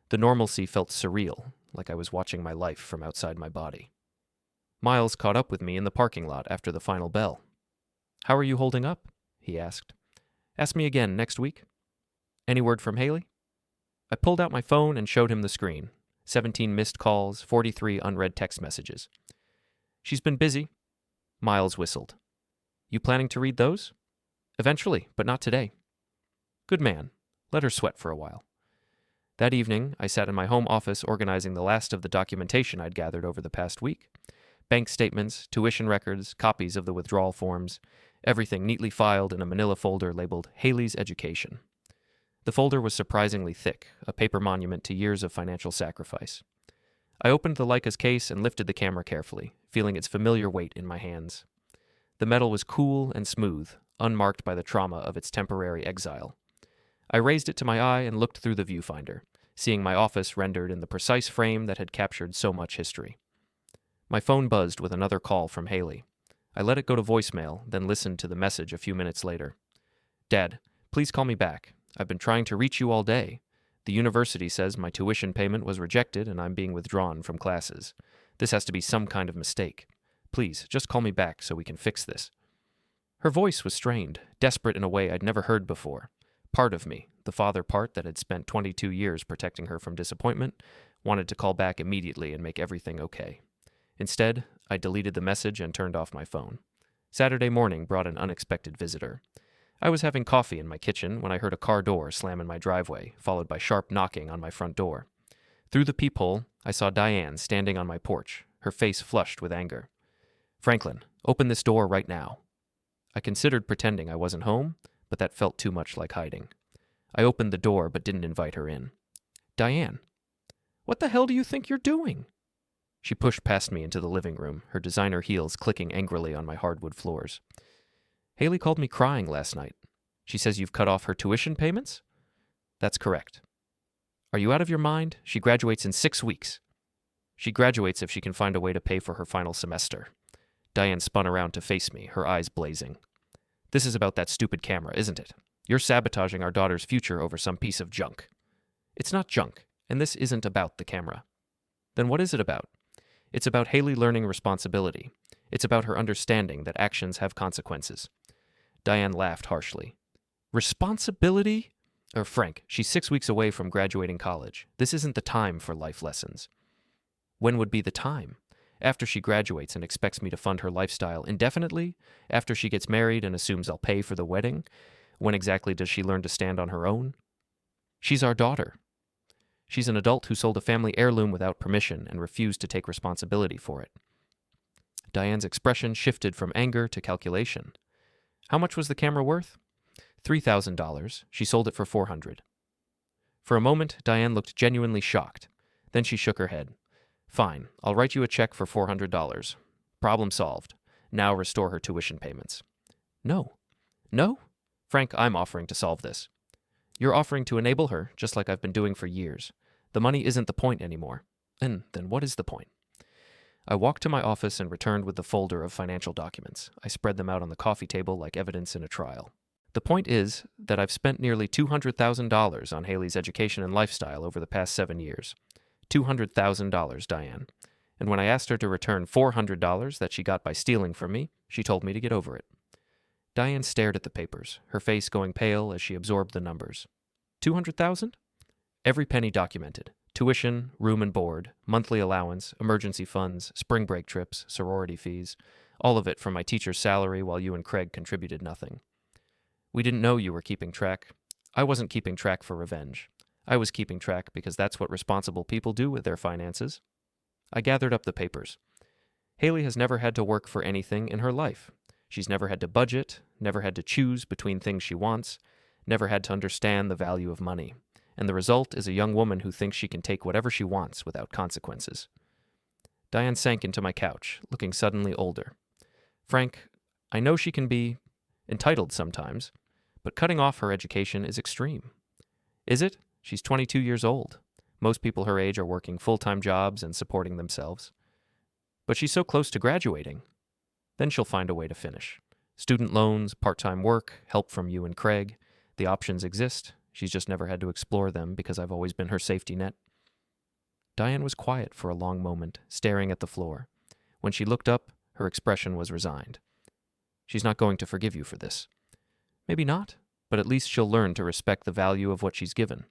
The normalcy felt surreal, like I was watching my life from outside my body. Miles caught up with me in the parking lot after the final bell. "How are you holding up?" he asked. "Ask me again next week." "Any word from Hailey?" I pulled out my phone and showed him the screen. 17 missed calls, 43 unread text messages. "She's been busy." Miles whistled. "You planning to read those?" "Eventually, but not today." "Good man. Let her sweat for a while." That evening, I sat in my home office organizing the last of the documentation I'd gathered over the past week. Bank statements, tuition records, copies of the withdrawal forms, everything neatly filed in a manila folder labeled Hailey's Education. The folder was surprisingly thick, a paper monument to years of financial sacrifice. I opened the Leica's case and lifted the camera carefully, feeling its familiar weight in my hands. The metal was cool and smooth, unmarked by the trauma of its temporary exile. I raised it to my eye and looked through the viewfinder, seeing my office rendered in the precise frame that had captured so much history. My phone buzzed with another call from Hailey. I let it go to voicemail, then listened to the message a few minutes later. "Dad, please call me back. I've been trying to reach you all day. The university says my tuition payment was rejected and I'm being withdrawn from classes. This has to be some kind of mistake. Please, just call me back so we can fix this." Her voice was strained, desperate in a way I'd never heard before. Part of me, the father part that had spent 22 years protecting her from disappointment, wanted to call back immediately and make everything okay. Instead, I deleted the message and turned off my phone. Saturday morning brought an unexpected visitor. I was having coffee in my kitchen when I heard a car door slam in my driveway, followed by sharp knocking on my front door. Through the peephole, I saw Diane standing on my porch, her face flushed with anger. "Franklin, open this door right now." I considered pretending I wasn't home, but that felt too much like hiding. I opened the door but didn't invite her in. "Diane, what the hell do you think you're doing?" She pushed past me into the living room, her designer heels clicking angrily on my hardwood floors. "Hailey called me crying last night. She says you've cut off her tuition payments?" "That's correct." "Are you out of your mind? She graduates in 6 weeks." "She graduates if she can find a way to pay for her final semester." Diane spun around to face me, her eyes blazing. "This is about that stupid camera, isn't it? You're sabotaging our daughter's future over some piece of junk." "It's not junk, and this isn't about the camera." "Then what is it about?" "It's about Hailey learning responsibility. It's about her understanding that actions have consequences." Diane laughed harshly. "Responsibility? Or Frank, she's 6 weeks away from graduating college. This isn't the time for life lessons. When would be the time? After she graduates and expects me to fund her lifestyle indefinitely? After she gets married and assumes I'll pay for the wedding? When exactly does she learn to stand on her own? She's our daughter. She's an adult who sold a family heirloom without permission and refused to take responsibility for it. Diane's expression shifted from anger to calculation. How much was the camera worth? $3,000. She sold it for $400. For a moment, Diane looked genuinely shocked. Then she shook her head. Fine, I'll write you a check for $400. Problem solved. Now restore her tuition payments. No. No? Frank, I'm offering to solve this. You're offering to enable her, just like I've been doing for years. The money isn't the point anymore. And then what is the point? I walked to my office and returned with the folder of financial documents. I spread them out on the coffee table like evidence in a trial. The point is that I've spent nearly $200,000 on Hailey's education and lifestyle over the past 7 years. $200,000, Diane. And when I asked her to return $400 that she got by stealing from me, she told me to get over it. Diane stared at the papers, her face going pale as she absorbed the numbers. $200,000? Every penny documented. Tuition, room and board, monthly allowance, emergency funds, spring break trips, sorority fees, all of it from my teacher's salary while you and Craig contributed nothing. We didn't know you were keeping track. I wasn't keeping track for revenge. I was keeping track because that's what responsible people do with their finances. I gathered up the papers. Hailey has never had to work for anything in her life. She's never had to budget, never had to choose between things she wants, never had to understand the value of money. And the result is a young woman who thinks she can take whatever she wants without consequences. Diane sank into my couch, looking suddenly older. Frank, I know she can be entitled sometimes, but cutting off her education is extreme. Is it? She's 22 years old. Most people her age are working full-time jobs and supporting themselves. But she's so close to graduating. Then she'll find a way to finish. Student loans, part-time work, help from you and Craig. The options exist. She's just never had to explore them because I've always been her safety net. Diane was quiet for a long moment, staring at the floor. When she looked up, her expression was resigned. She's not going to forgive you for this. Maybe not, but at least she'll learn to respect the value of what she's given.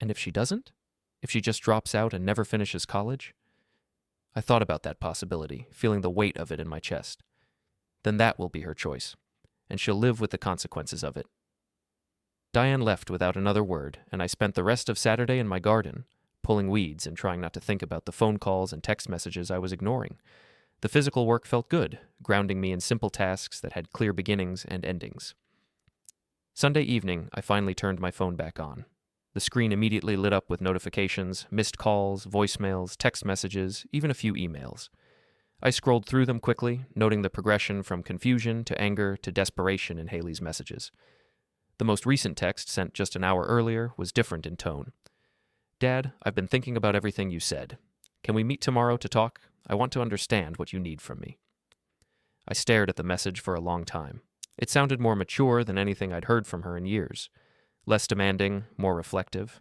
And if she doesn't? If she just drops out and never finishes college? I thought about that possibility, feeling the weight of it in my chest. Then that will be her choice, and she'll live with the consequences of it. Diane left without another word, and I spent the rest of Saturday in my garden, pulling weeds and trying not to think about the phone calls and text messages I was ignoring. The physical work felt good, grounding me in simple tasks that had clear beginnings and endings. Sunday evening, I finally turned my phone back on. The screen immediately lit up with notifications, missed calls, voicemails, text messages, even a few emails. I scrolled through them quickly, noting the progression from confusion to anger to desperation in Hailey's messages. The most recent text, sent just an hour earlier, was different in tone. Dad, I've been thinking about everything you said. Can we meet tomorrow to talk? I want to understand what you need from me. I stared at the message for a long time. It sounded more mature than anything I'd heard from her in years. Less demanding, more reflective.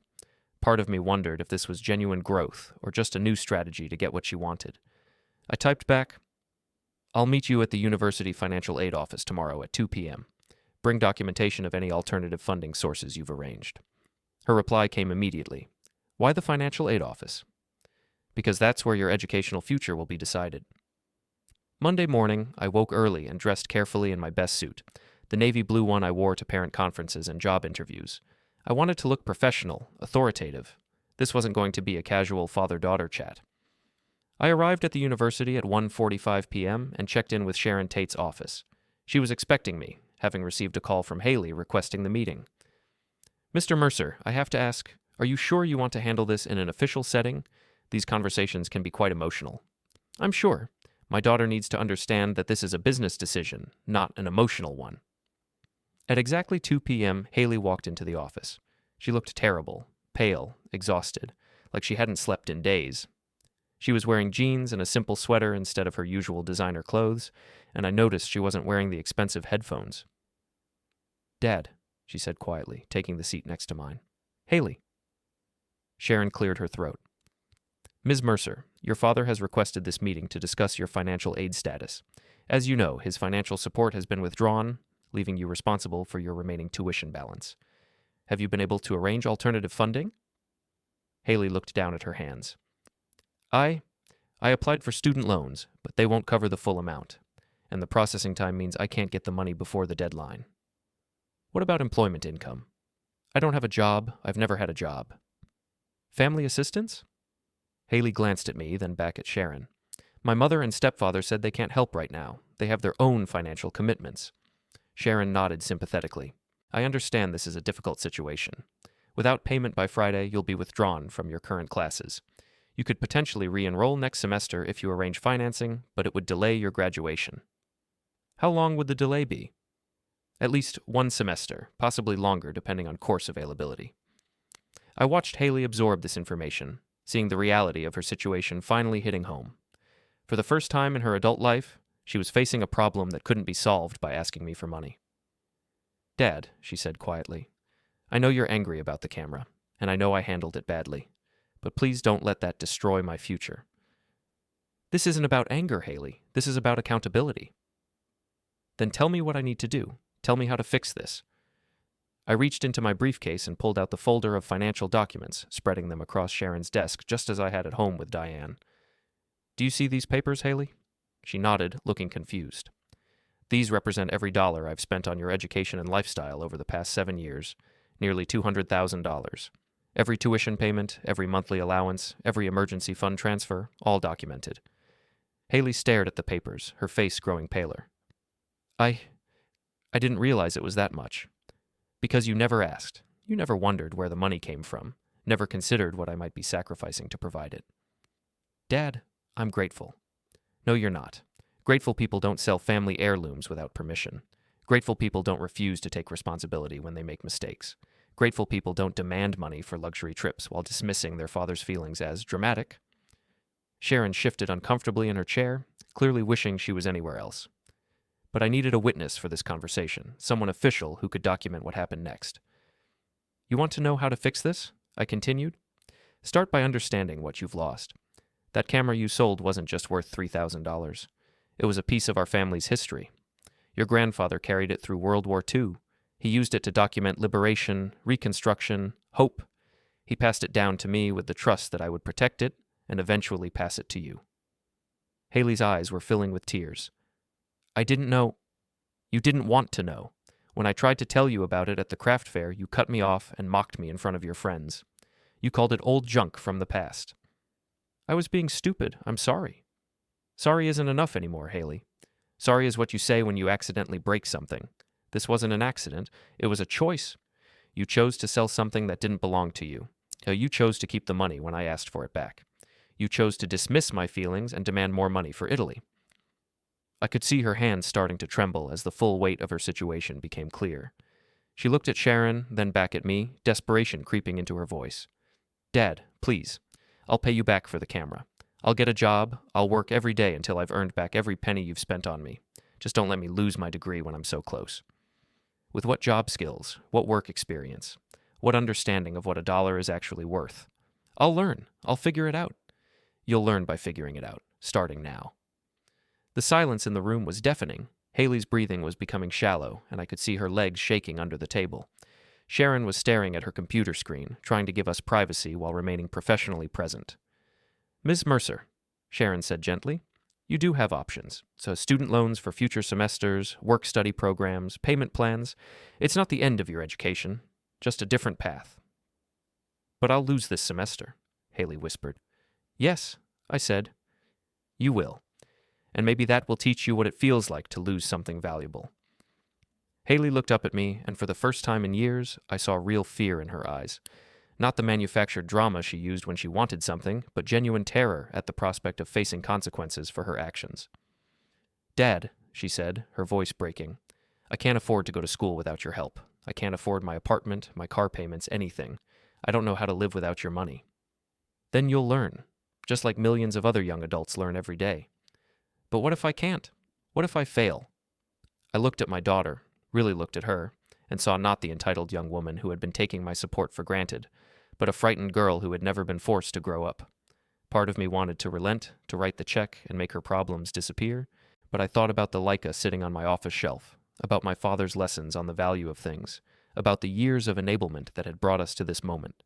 Part of me wondered if this was genuine growth or just a new strategy to get what she wanted. I typed back, I'll meet you at the University Financial Aid Office tomorrow at 2 p.m. Bring documentation of any alternative funding sources you've arranged. Her reply came immediately. Why the Financial Aid Office? Because that's where your educational future will be decided. Monday morning, I woke early and dressed carefully in my best suit, the navy blue one I wore to parent conferences and job interviews. I wanted to look professional, authoritative. This wasn't going to be a casual father-daughter chat. I arrived at the university at 1:45 p.m. and checked in with Sharon Tate's office. She was expecting me, having received a call from Hailey requesting the meeting. Mr. Mercer, I have to ask, are you sure you want to handle this in an official setting? These conversations can be quite emotional. I'm sure. My daughter needs to understand that this is a business decision, not an emotional one. At exactly 2 p.m., Hailey walked into the office. She looked terrible, pale, exhausted, like she hadn't slept in days. She was wearing jeans and a simple sweater instead of her usual designer clothes, and I noticed she wasn't wearing the expensive headphones. Dad, she said quietly, taking the seat next to mine. Hailey. Sharon cleared her throat. Ms. Mercer, your father has requested this meeting to discuss your financial aid status. As you know, his financial support has been withdrawn, leaving you responsible for your remaining tuition balance. Have you been able to arrange alternative funding? Hailey looked down at her hands. I applied for student loans, but they won't cover the full amount, and the processing time means I can't get the money before the deadline. What about employment income? I don't have a job. I've never had a job. Family assistance? Hailey glanced at me, then back at Sharon. My mother and stepfather said they can't help right now. They have their own financial commitments. Sharon nodded sympathetically. I understand this is a difficult situation. Without payment by Friday, you'll be withdrawn from your current classes. You could potentially re-enroll next semester if you arrange financing, but it would delay your graduation. How long would the delay be? At least 1 semester, possibly longer depending on course availability. I watched Hailey absorb this information, seeing the reality of her situation finally hitting home. For the first time in her adult life, she was facing a problem that couldn't be solved by asking me for money. Dad, she said quietly, I know you're angry about the camera, and I know I handled it badly, but please don't let that destroy my future. This isn't about anger, Hailey. This is about accountability. Then tell me what I need to do. Tell me how to fix this. I reached into my briefcase and pulled out the folder of financial documents, spreading them across Sharon's desk just as I had at home with Diane. Do you see these papers, Hailey? She nodded, looking confused. These represent every dollar I've spent on your education and lifestyle over the past 7 years, nearly $200,000. Every tuition payment, every monthly allowance, every emergency fund transfer, all documented. Hailey stared at the papers, her face growing paler. I didn't realize it was that much. Because you never asked. You never wondered where the money came from, never considered what I might be sacrificing to provide it. Dad, I'm grateful. No, you're not. Grateful people don't sell family heirlooms without permission. Grateful people don't refuse to take responsibility when they make mistakes. Grateful people don't demand money for luxury trips while dismissing their father's feelings as dramatic. Sharon shifted uncomfortably in her chair, clearly wishing she was anywhere else. But I needed a witness for this conversation, someone official who could document what happened next. You want to know how to fix this? I continued. Start by understanding what you've lost. That camera you sold wasn't just worth $3,000. It was a piece of our family's history. Your grandfather carried it through World War II. He used it to document liberation, reconstruction, hope. He passed it down to me with the trust that I would protect it and eventually pass it to you. Hailey's eyes were filling with tears. I didn't know. You didn't want to know. When I tried to tell you about it at the craft fair, you cut me off and mocked me in front of your friends. You called it old junk from the past. I was being stupid. I'm sorry. Sorry isn't enough anymore, Hailey. Sorry is what you say when you accidentally break something. This wasn't an accident. It was a choice. You chose to sell something that didn't belong to you. You chose to keep the money when I asked for it back. You chose to dismiss my feelings and demand more money for Italy. I could see her hands starting to tremble as the full weight of her situation became clear. She looked at Sharon, then back at me, desperation creeping into her voice. Dad, please. I'll pay you back for the camera. I'll get a job. I'll work every day until I've earned back every penny you've spent on me. Just don't let me lose my degree when I'm so close. With what job skills? What work experience? What understanding of what a dollar is actually worth? I'll learn. I'll figure it out. You'll learn by figuring it out, starting now. The silence in the room was deafening. Hailey's breathing was becoming shallow, and I could see her legs shaking under the table. Sharon was staring at her computer screen, trying to give us privacy while remaining professionally present. Ms. Mercer, Sharon said gently, you do have options. So student loans for future semesters, work-study programs, payment plans. It's not the end of your education, just a different path. But I'll lose this semester, Hailey whispered. Yes, I said. You will. And maybe that will teach you what it feels like to lose something valuable. Hailey looked up at me, and for the first time in years, I saw real fear in her eyes. Not the manufactured drama she used when she wanted something, but genuine terror at the prospect of facing consequences for her actions. Dad, she said, her voice breaking, I can't afford to go to school without your help. I can't afford my apartment, my car payments, anything. I don't know how to live without your money. Then you'll learn, just like millions of other young adults learn every day. But what if I can't? What if I fail? I looked at my daughter, really looked at her, and saw not the entitled young woman who had been taking my support for granted, but a frightened girl who had never been forced to grow up. Part of me wanted to relent, to write the check and make her problems disappear, but I thought about the Leica sitting on my office shelf, about my father's lessons on the value of things, about the years of enablement that had brought us to this moment.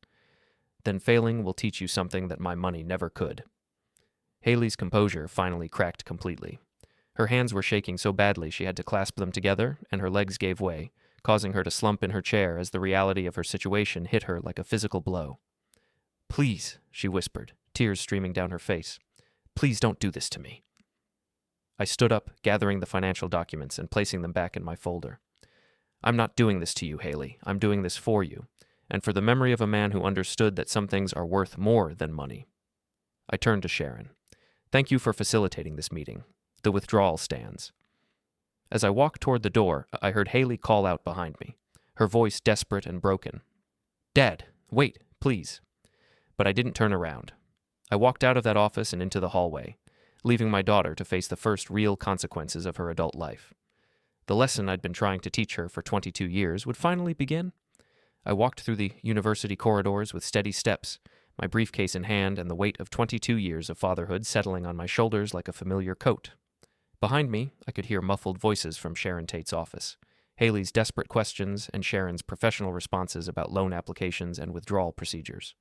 Then failing will teach you something that my money never could. Hailey's composure finally cracked completely. Her hands were shaking so badly she had to clasp them together, and her legs gave way, causing her to slump in her chair as the reality of her situation hit her like a physical blow. "Please," she whispered, tears streaming down her face. "Please don't do this to me." I stood up, gathering the financial documents and placing them back in my folder. "I'm not doing this to you, Hailey. I'm doing this for you, and for the memory of a man who understood that some things are worth more than money." I turned to Sharon. "Thank you for facilitating this meeting. The withdrawal stands." As I walked toward the door, I heard Hailey call out behind me, her voice desperate and broken. "Dad, wait, please." But I didn't turn around. I walked out of that office and into the hallway, leaving my daughter to face the first real consequences of her adult life. The lesson I'd been trying to teach her for 22 years would finally begin. I walked through the university corridors with steady steps, my briefcase in hand and the weight of 22 years of fatherhood settling on my shoulders like a familiar coat. Behind me, I could hear muffled voices from Sharon Tate's office, Hailey's desperate questions and Sharon's professional responses about loan applications and withdrawal procedures.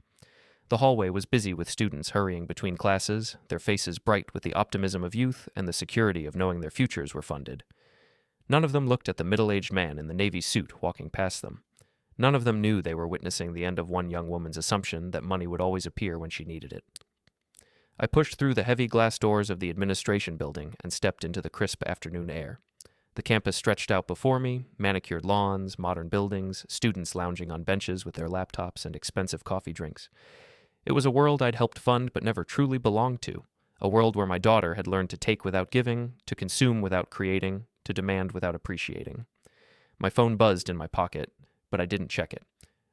The hallway was busy with students hurrying between classes, their faces bright with the optimism of youth and the security of knowing their futures were funded. None of them looked at the middle-aged man in the navy suit walking past them. None of them knew they were witnessing the end of one young woman's assumption that money would always appear when she needed it. I pushed through the heavy glass doors of the administration building and stepped into the crisp afternoon air. The campus stretched out before me, manicured lawns, modern buildings, students lounging on benches with their laptops and expensive coffee drinks. It was a world I'd helped fund but never truly belonged to, a world where my daughter had learned to take without giving, to consume without creating, to demand without appreciating. My phone buzzed in my pocket, but I didn't check it.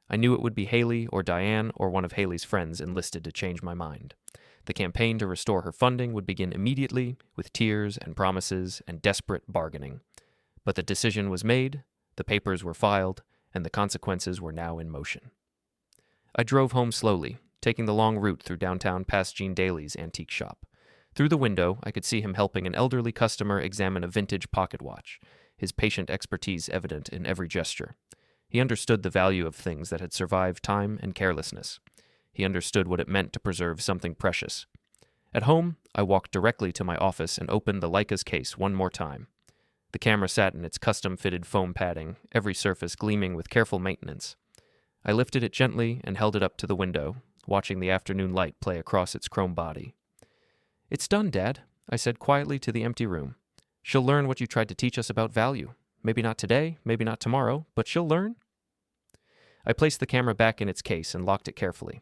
I knew it would be Hailey or Diane or one of Hailey's friends enlisted to change my mind. The campaign to restore her funding would begin immediately, with tears and promises and desperate bargaining. But the decision was made, the papers were filed, and the consequences were now in motion. I drove home slowly, taking the long route through downtown past Gene Daly's antique shop. Through the window, I could see him helping an elderly customer examine a vintage pocket watch, his patient expertise evident in every gesture. He understood the value of things that had survived time and carelessness. He understood what it meant to preserve something precious. At home, I walked directly to my office and opened the Leica's case one more time. The camera sat in its custom-fitted foam padding, every surface gleaming with careful maintenance. I lifted it gently and held it up to the window, watching the afternoon light play across its chrome body. "It's done, Dad," I said quietly to the empty room. "She'll learn what you tried to teach us about value. Maybe not today, maybe not tomorrow, but she'll learn." I placed the camera back in its case and locked it carefully.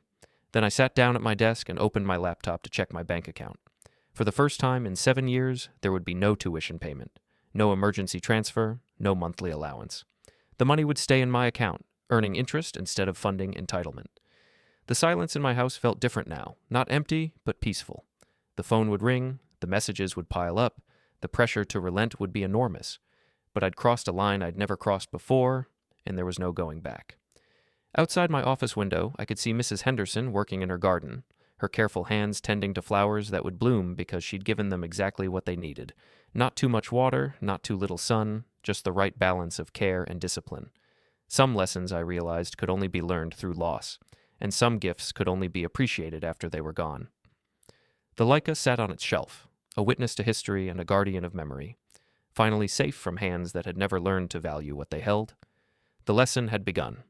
Then I sat down at my desk and opened my laptop to check my bank account. For the first time in 7 years, there would be no tuition payment, no emergency transfer, no monthly allowance. The money would stay in my account, earning interest instead of funding entitlement. The silence in my house felt different now, not empty, but peaceful. The phone would ring, the messages would pile up, the pressure to relent would be enormous. But I'd crossed a line I'd never crossed before, and there was no going back. Outside my office window, I could see Mrs. Henderson working in her garden, her careful hands tending to flowers that would bloom because she'd given them exactly what they needed. Not too much water, not too little sun, just the right balance of care and discipline. Some lessons, I realized, could only be learned through loss, and some gifts could only be appreciated after they were gone. The Leica sat on its shelf, a witness to history and a guardian of memory, finally safe from hands that had never learned to value what they held. The lesson had begun.